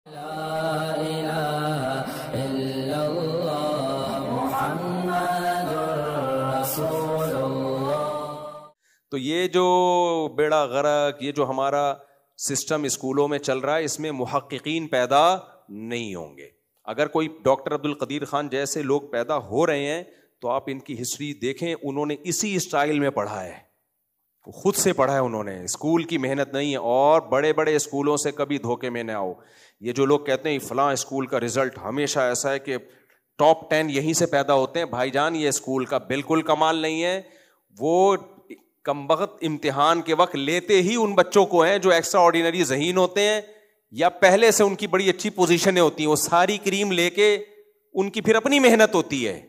لا الہ الا اللہ محمد رسول اللہ. تو یہ جو بیڑا غرق، یہ جو ہمارا سسٹم اسکولوں میں چل رہا ہے، اس میں محققین پیدا نہیں ہوں گے. اگر کوئی ڈاکٹر عبد القدیر خان جیسے لوگ پیدا ہو رہے ہیں تو آپ ان کی ہسٹری دیکھیں، انہوں نے اسی اسٹائل میں پڑھا ہے، خود سے پڑھا ہے انہوں نے، اسکول کی محنت نہیں ہے. اور بڑے بڑے اسکولوں سے کبھی دھوکے میں نہ آؤ. یہ جو لوگ کہتے ہیں فلاں اسکول کا رزلٹ ہمیشہ ایسا ہے کہ ٹاپ 10 یہیں سے پیدا ہوتے ہیں، بھائی جان یہ اسکول کا بالکل کمال نہیں ہے. وہ کمبخت امتحان کے وقت لیتے ہی ان بچوں کو ہیں جو ایکسٹرا آرڈینری ذہین ہوتے ہیں یا پہلے سے ان کی بڑی اچھی پوزیشنیں ہوتی ہیں. وہ ساری کریم لے کے ان کی پھر اپنی محنت ہوتی ہے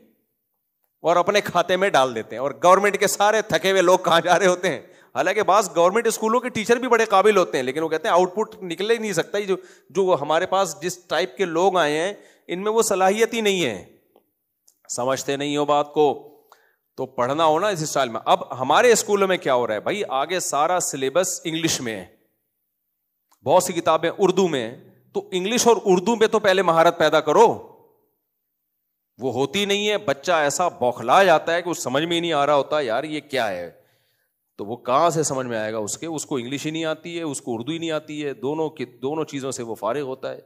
اور اپنے کھاتے میں ڈال دیتے ہیں. اور گورنمنٹ کے سارے تھکے ہوئے لوگ کہاں جا رہے ہوتے ہیں. حالانکہ بعض گورنمنٹ اسکولوں کے ٹیچر بھی بڑے قابل ہوتے ہیں، لیکن وہ کہتے ہیں آؤٹ پٹ نکل ہی نہیں سکتا. جو ہمارے پاس جس ٹائپ کے لوگ آئے ہیں ان میں وہ صلاحیت ہی نہیں ہے. سمجھتے نہیں ہو بات کو. تو پڑھنا ہونا اس اسٹائل میں. اب ہمارے اسکولوں میں کیا ہو رہا ہے بھائی، آگے سارا سلیبس انگلش میں ہے، بہت سی کتابیں اردو میں ہیں. تو انگلش اور اردو میں تو پہلے مہارت پیدا کرو. وہ ہوتی نہیں ہے. بچہ ایسا بوکھلا جاتا ہے کہ اس سمجھ میں ہی نہیں آ رہا ہوتا یار یہ کیا ہے. تو وہ کہاں سے سمجھ میں آئے گا اس کو انگلش ہی نہیں آتی ہے، اس کو اردو ہی نہیں آتی ہے. دونوں چیزوں سے وہ فارغ ہوتا ہے.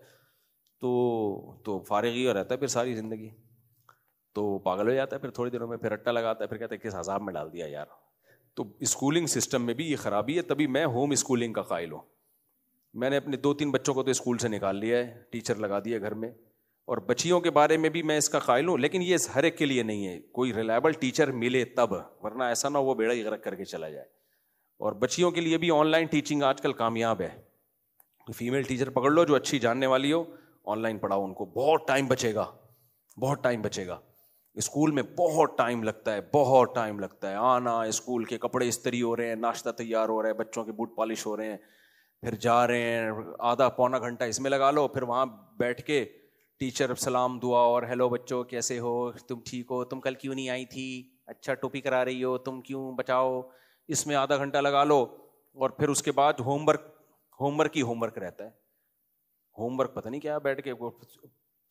تو فارغ ہی رہتا ہے پھر ساری زندگی. تو پاگل ہو جاتا ہے پھر تھوڑی دنوں میں، پھر رٹا لگاتا ہے، پھر کہتا ہے کس عذاب میں ڈال دیا یار. تو اسکولنگ سسٹم میں بھی یہ خرابی ہے. تبھی میں ہوم اسکولنگ کا قائل ہوں. میں نے اپنے 2-3 بچوں کو تو اسکول سے نکال لیا ہے، ٹیچر لگا دیا گھر میں. اور بچیوں کے بارے میں بھی میں اس کا قائل ہوں، لیکن یہ ہر ایک کے لیے نہیں ہے. کوئی ریلائبل ٹیچر ملے تب، ورنہ ایسا نہ وہ بیڑا ہی غرق کر کے چلا جائے. اور بچیوں کے لیے بھی آن لائن ٹیچنگ آج کل کامیاب ہے. فیمیل ٹیچر پکڑ لو جو اچھی جاننے والی ہو، آن لائن پڑھاؤ ان کو. بہت ٹائم بچے گا، بہت ٹائم بچے گا. اسکول میں بہت ٹائم لگتا ہے، بہت ٹائم لگتا ہے. آنا، اسکول کے کپڑے استری ہو رہے ہیں، ناشتہ تیار ہو رہا ہے، بچوں کے بوٹ پالش ہو رہے ہیں، پھر جا رہے ہیں، آدھا پونا گھنٹہ اس میں لگا لو. پھر وہاں بیٹھ کے ٹیچر سلام دعا اور ہیلو بچوں کیسے ہو، تم ٹھیک ہو، تم کل کیوں نہیں آئی تھی، اچھا ٹوپی کرا رہی ہو، تم کیوں بچاؤ. اس میں آدھا گھنٹہ لگا لو. اور پھر اس کے بعد ہوم ورک رہتا ہے. ہوم ورک پتہ نہیں کیا بیٹھ کے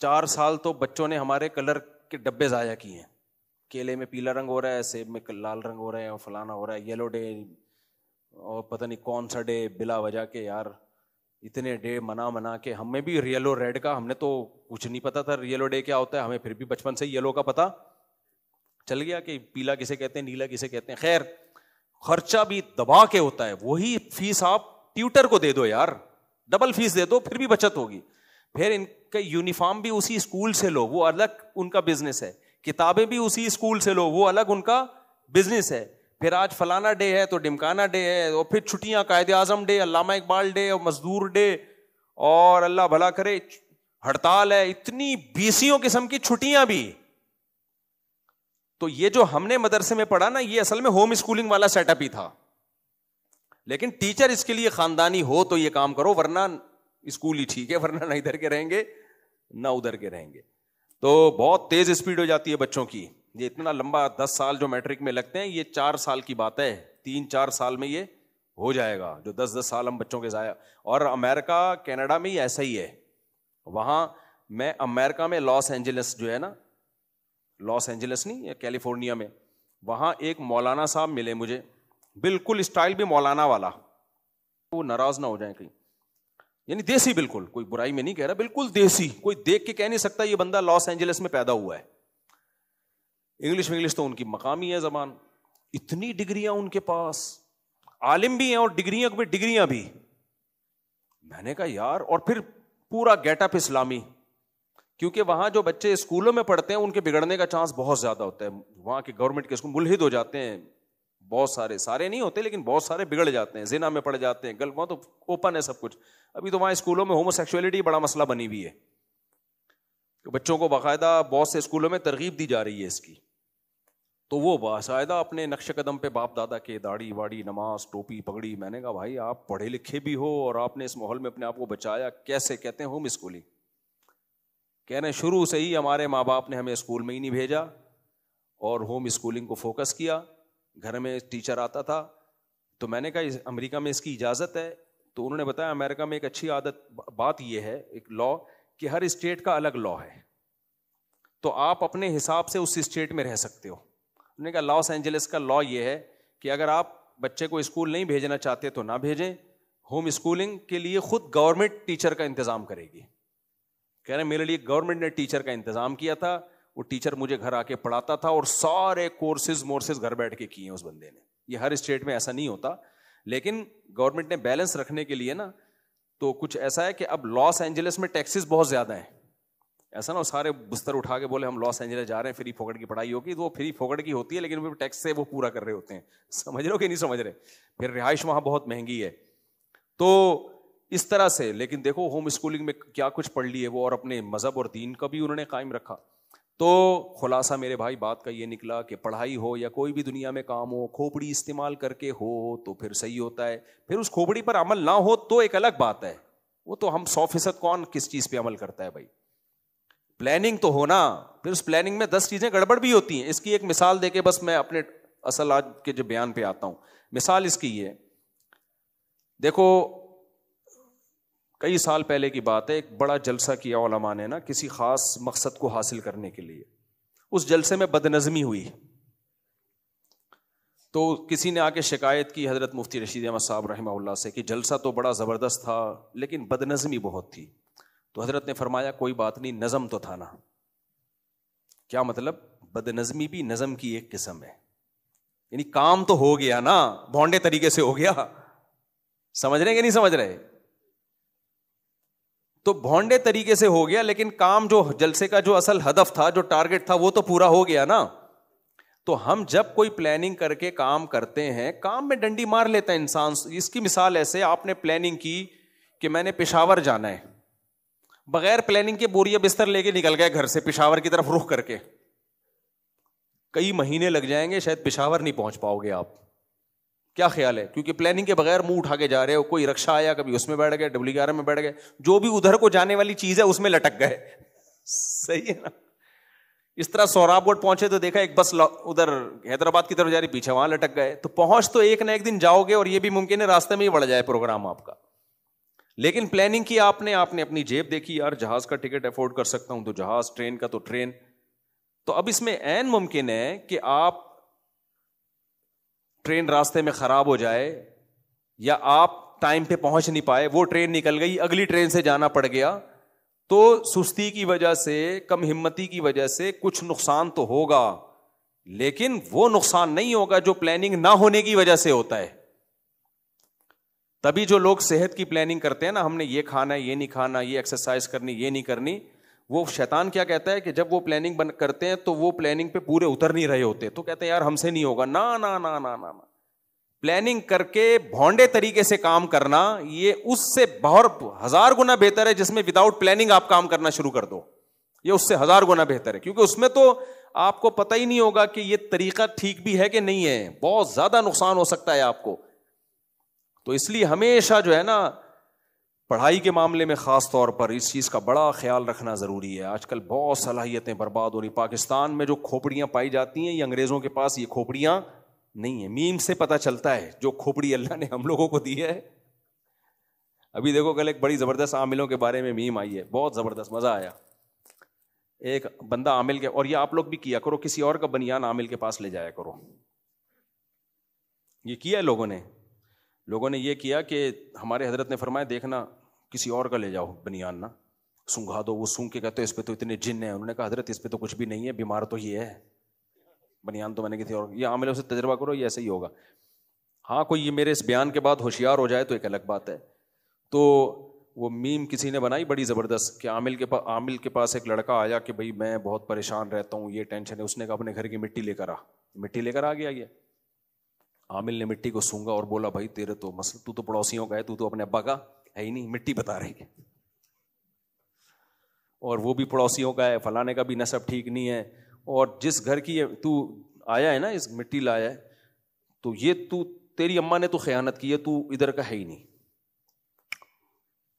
4 سال تو بچوں نے ہمارے کلر کے ڈبے ضائع کیے ہیں. کیلے میں پیلا رنگ ہو رہا ہے، سیب میں لال رنگ ہو رہا ہے، اور فلانا ہو رہا ہے، یلو ڈے اور پتہ نہیں کون سا ڈے بلا وجہ کے. یار اتنے ڈے منا کے ہمیں بھی یلو ریڈ کا، ہم نے تو کچھ نہیں پتا تھا یلو ڈے کیا ہوتا ہے. ہمیں پھر بھی بچپن سے یلو کا پتا چل گیا کہ پیلا کسے کہتے ہیں، نیلا کسے کہتے ہیں. خیر خرچہ بھی دبا کے ہوتا ہے. وہی فیس آپ ٹیوٹر کو دے دو یار، ڈبل فیس دے دو، پھر بھی بچت ہوگی. پھر ان کا یونیفارم بھی اسی اسکول سے لو، وہ الگ ان کا بزنس ہے. کتابیں بھی اسی اسکول سے لو، وہ الگ ان کا بزنس ہے. پھر آج فلانا ڈے ہے تو ڈمکانا ڈے ہے، اور پھر چھٹیاں، قائد اعظم ڈے، علامہ اقبال ڈے، اور مزدور ڈے، اور اللہ بھلا کرے ہڑتال ہے. اتنی 20 قسم کی چھٹیاں بھی. تو یہ جو ہم نے مدرسے میں پڑھا نا، یہ اصل میں ہوم اسکولنگ والا سیٹ اپ ہی تھا. لیکن ٹیچر اس کے لیے خاندانی ہو تو یہ کام کرو، ورنہ اسکول ہی ٹھیک ہے، ورنہ نہ ادھر کے رہیں گے نہ ادھر کے رہیں گے. تو بہت تیز اسپیڈ ہو جاتی ہے بچوں کی. یہ اتنا لمبا 10 سال جو میٹرک میں لگتے ہیں، یہ 4 سال کی بات ہے. 3-4 سال میں یہ ہو جائے گا، جو 10 سال ہم بچوں کے ضائع. اور امریکہ کینیڈا میں یہ ایسا ہی ہے. وہاں میں امریکہ میں لاس اینجلس جو ہے نا، لاس اینجلس نہیں، کیلیفورنیا میں، وہاں ایک مولانا صاحب ملے مجھے، بالکل اسٹائل بھی مولانا والا. وہ ناراض نہ ہو جائیں کہیں، یعنی دیسی، بالکل کوئی برائی میں نہیں کہہ رہا، بالکل دیسی. کوئی دیکھ کے کہہ نہیں سکتا یہ بندہ لاس اینجلس میں پیدا ہوا ہے. انگلش تو ان کی مقامی ہے زبان. اتنی ڈگریاں ان کے پاس، عالم بھی ہیں اور ڈگریاں بھی. میں نے کہا یار، اور پھر پورا گیٹ اپ اسلامی. کیونکہ وہاں جو بچے اسکولوں میں پڑھتے ہیں ان کے بگڑنے کا چانس بہت زیادہ ہوتا ہے. وہاں کے گورنمنٹ کے اسکول ملحد ہو جاتے ہیں بہت سارے نہیں ہوتے لیکن بہت سارے بگڑ جاتے ہیں، زنا میں پڑ جاتے ہیں. وہاں تو اوپن ہے سب کچھ. ابھی تو وہاں اسکولوں میں ہومو سیکسولیٹی بڑا مسئلہ بنی ہوئی ہے. بچوں کو باقاعدہ بہت سے اسکولوں میں ترغیب دی جا رہی ہے اس کی. تو وہ باقاعدہ اپنے نقش قدم پہ باپ دادا کے داڑھی واڑی، نماز، ٹوپی، پگڑی. میں نے کہا بھائی آپ پڑھے لکھے بھی ہو اور آپ نے اس ماحول میں اپنے آپ کو بچایا کیسے؟ کہتے ہیں ہوم اسکولنگ. کہہ رہے ہیں شروع سے ہی ہمارے ماں باپ نے ہمیں اسکول میں ہی نہیں بھیجا اور ہوم اسکولنگ کو فوکس کیا. گھر میں ٹیچر آتا تھا. تو میں نے کہا امریکہ میں اس کی اجازت ہے؟ تو انہوں نے بتایا امریکہ میں ایک اچھی عادت بات یہ ہے ایک لا کہ ہر اسٹیٹ کا الگ لا ہے, تو آپ اپنے حساب سے اس اسٹیٹ میں رہ سکتے ہو. انہوں نے کہا لاس اینجلس کا لا یہ ہے کہ اگر آپ بچے کو اسکول نہیں بھیجنا چاہتے تو نہ بھیجیں, ہوم اسکولنگ کے لیے خود گورنمنٹ ٹیچر کا انتظام کرے گی. کہہ رہے میرے لیے گورنمنٹ نے ٹیچر کا انتظام کیا تھا, وہ ٹیچر مجھے گھر آ کے پڑھاتا تھا, اور سارے کورسز گھر بیٹھ کے کیے اس بندے نے. یہ ہر اسٹیٹ میں ایسا نہیں ہوتا, لیکن گورنمنٹ نے بیلنس رکھنے کے لیے نا تو کچھ ایسا ہے کہ اب لاس اینجلس میں ٹیکسز بہت زیادہ ہیں. ایسا نا سارے بستر اٹھا کے بولے ہم لاس اینجلس جا رہے ہیں, فری فوکٹ کی پڑھائی ہوگی, تو وہ فری فوکٹ کی ہوتی ہے لیکن وہ ٹیکس سے وہ پورا کر رہے ہوتے ہیں. سمجھ رہے ہو کہ نہیں سمجھ رہے؟ پھر رہائش وہاں بہت مہنگی ہے. تو اس طرح سے, لیکن دیکھو ہوم اسکولنگ میں کیا کچھ پڑھ لی ہے وہ, اور اپنے مذہب اور دین کا بھی انہوں نے قائم رکھا. تو خلاصہ میرے بھائی بات کا یہ نکلا کہ پڑھائی ہو یا کوئی بھی دنیا میں کام ہو, کھوپڑی استعمال کر کے ہو تو پھر صحیح ہوتا ہے. پھر اس کھوپڑی پر عمل نہ ہو تو ایک الگ بات ہے, وہ تو ہم 100% کون کس چیز پہ عمل کرتا ہے بھائی, پلاننگ تو ہونا. پھر اس پلاننگ میں 10 چیزیں گڑبڑ بھی ہوتی ہیں. اس کی ایک مثال دے کے بس میں اپنے اصل آج کے جو بیان پہ آتا ہوں. مثال اس کی یہ, دیکھو کئی سال پہلے کی بات ہے, ایک بڑا جلسہ کیا علماء نے نا کسی خاص مقصد کو حاصل کرنے کے لیے. اس جلسے میں بدنظمی ہوئی, تو کسی نے آ کے شکایت کی حضرت مفتی رشید احمد صاحب رحمہ اللہ سے کہ جلسہ تو بڑا زبردست تھا لیکن بدنظمی بہت تھی. تو حضرت نے فرمایا کوئی بات نہیں, نظم تو تھا نا. کیا مطلب؟ بدنظمی بھی نظم کی ایک قسم ہے, یعنی کام تو ہو گیا نا, بھونڈے طریقے سے ہو گیا. سمجھ رہے کہ نہیں سمجھ رہے؟ تو بھونڈے طریقے سے ہو گیا, لیکن کام جو جلسے کا جو اصل ہدف تھا, جو ٹارگٹ تھا, وہ تو پورا ہو گیا نا. تو ہم جب کوئی پلاننگ کر کے کام کرتے ہیں, کام میں ڈنڈی مار لیتا ہے انسان. اس کی مثال ایسے, آپ نے پلاننگ کی کہ میں نے پشاور جانا ہے, بغیر پلاننگ کے بوریا بستر لے کے نکل گئے گھر سے پشاور کی طرف رخ کر کے, کئی مہینے لگ جائیں گے, شاید پشاور نہیں پہنچ پاؤ گے آپ. کیا خیال ہے؟ کیونکہ پلاننگ کے بغیر منہ اٹھا کے جا رہے ہو. کوئی رکشا آیا, کبھی اس میں بیٹھ گئے, WR میں بیٹھ گئے, جو بھی ادھر کو جانے والی چیز ہے اس میں لٹک گئے. صحیح ہے نا؟ اس طرح سوراب گڑھ پہنچے تو دیکھا ایک بس ادھر حیدرآباد کی طرف جا رہی, پیچھے وہاں لٹک گئے. تو پہنچ تو ایک نہ ایک دن جاؤ گے, اور یہ بھی ممکن ہے راستے میں ہی بڑھ جائے پروگرام آپ کا. لیکن پلاننگ کی آپ نے اپنی جیب دیکھی, یار جہاز کا ٹکٹ افورڈ کر سکتا ہوں تو جہاز, ٹرین کا تو ٹرین. تو اب اس میں عین ممکن ہے کہ آپ ٹرین راستے میں خراب ہو جائے, یا آپ ٹائم پہ پہنچ نہیں پائے, وہ ٹرین نکل گئی, اگلی ٹرین سے جانا پڑ گیا. تو سستی کی وجہ سے, کم ہمتی کی وجہ سے کچھ نقصان تو ہوگا, لیکن وہ نقصان نہیں ہوگا جو پلاننگ نہ ہونے کی وجہ سے ہوتا ہے. تبھی جو لوگ صحت کی پلاننگ کرتے ہیں نا, ہم نے یہ کھانا ہے, یہ نہیں کھانا, یہ ایکسرسائز کرنی, یہ نہیں کرنی, وہ شیطان کیا کہتا ہے کہ جب وہ پلاننگ کرتے ہیں تو وہ پلاننگ پہ پورے اتر نہیں رہے ہوتے, تو کہتے ہیں یار ہم سے نہیں ہوگا. نا نا نا نا نا, پلاننگ کر کے بھونڈے طریقے سے کام کرنا یہ اس سے بہت 1000 گنا بہتر ہے جس میں وداؤٹ پلاننگ آپ کام کرنا شروع کر دو. یہ اس سے 1000 گنا بہتر ہے, کیونکہ اس میں تو آپ کو پتہ ہی نہیں ہوگا کہ یہ طریقہ ٹھیک بھی ہے کہ نہیں ہے, بہت زیادہ نقصان ہو سکتا ہے آپ کو. تو اس لیے ہمیشہ جو ہے نا پڑھائی کے معاملے میں خاص طور پر اس چیز کا بڑا خیال رکھنا ضروری ہے. آج کل بہت صلاحیتیں برباد ہو رہی. پاکستان میں جو کھوپڑیاں پائی جاتی ہیں, یہ انگریزوں کے پاس یہ کھوپڑیاں نہیں ہیں. میم سے پتہ چلتا ہے جو کھوپڑی اللہ نے ہم لوگوں کو دی ہے. ابھی دیکھو کل ایک بڑی زبردست عاملوں کے بارے میں میم آئی ہے, بہت زبردست, مزہ آیا. ایک بندہ عامل کے, اور یہ آپ لوگ بھی کیا کرو, کسی اور کا بنیان عامل کے پاس لے جایا کرو. یہ کیا ہے لوگوں نے یہ کیا کہ ہمارے حضرت نے فرمایا دیکھنا کسی اور کا لے جاؤ بنیان, نا سونگھا دو. وہ سونگ کے کہتے اس پہ تو اتنے جن ہیں. انہوں نے کہا حضرت اس پہ تو کچھ بھی نہیں ہے, بیمار تو یہ ہے, بنیان تو میں نے کسی اور. یہ عاملوں سے تجربہ کرو, یہ ایسے ہی ہوگا. ہاں کوئی یہ میرے اس بیان کے بعد ہوشیار ہو جائے تو ایک الگ بات ہے. تو وہ میم کسی نے بنائی بڑی زبردست کہ عامل کے پاس ایک لڑکا آیا کہ بھائی میں بہت پریشان رہتا ہوں, یہ ٹینشن ہے. اس نے کہا اپنے گھر کی مٹی لے کر آ گیا. یہ عامل نے مٹی کو سونگا اور بولا بھائی تیرے تو مسئلہ, تو پڑوسیوں کا ہے, تو اپنے ابا کا ہے ہی نہیں, مٹی بتا رہی ہے. اور وہ بھی پڑوسیوں کا ہے, فلانے کا بھی نسب ٹھیک نہیں ہے, اور جس گھر کی تو آیا ہے نا اس مٹی لایا ہے, تو یہ تو تیری اماں نے تو خیانت کی ہے, تو ادھر کا ہے ہی نہیں.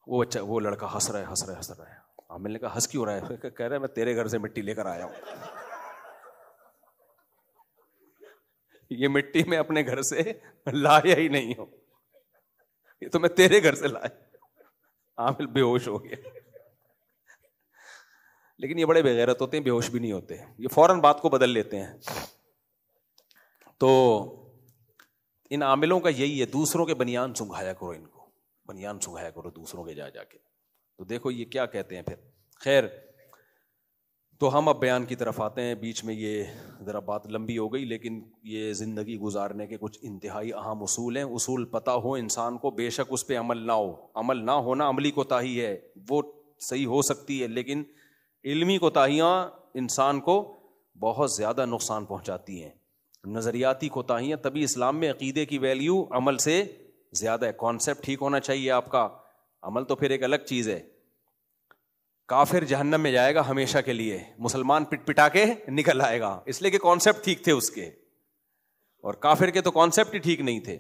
وہ لڑکا ہنس رہا ہے. عامل نے کہا ہنس کیوں رہا ہے؟ کہہ رہا ہے میں تیرے گھر سے مٹی لے کر آیا ہوں. یہ مٹی میں اپنے گھر سے لایا ہی نہیں ہوں, یہ تو میں تیرے گھر سے لایا. عامل بے ہوش ہو گیا. لیکن یہ بڑے بے غیرت ہوتے ہیں, بے ہوش بھی نہیں ہوتے, یہ فوراً بات کو بدل لیتے ہیں. تو ان عاملوں کا یہی ہے, دوسروں کے بنیان سنگھایا کرو, ان کو بنیان سنگھایا کرو دوسروں کے جا کے. تو دیکھو یہ کیا کہتے ہیں پھر. خیر, تو ہم اب بیان کی طرف آتے ہیں. بیچ میں یہ ذرا بات لمبی ہو گئی, لیکن یہ زندگی گزارنے کے کچھ انتہائی اہم اصول ہیں. اصول پتہ ہو انسان کو, بے شک اس پہ عمل نہ ہو. عمل نہ ہونا عملی کوتاہی ہے, وہ صحیح ہو سکتی ہے, لیکن علمی کوتاہیاں انسان کو بہت زیادہ نقصان پہنچاتی ہیں. نظریاتی کوتاہیاں, تبھی اسلام میں عقیدے کی ویلیو عمل سے زیادہ ہے. کانسیپٹ ٹھیک ہونا چاہیے آپ کا, عمل تو پھر ایک الگ چیز ہے. کافر جہنم میں جائے گا ہمیشہ کے لیے, مسلمان پٹ پٹا کے نکل آئے گا, اس لیے کہ کانسیپٹ ٹھیک تھے اس کے, اور کافر کے تو کانسیپٹ ہی ٹھیک نہیں تھے.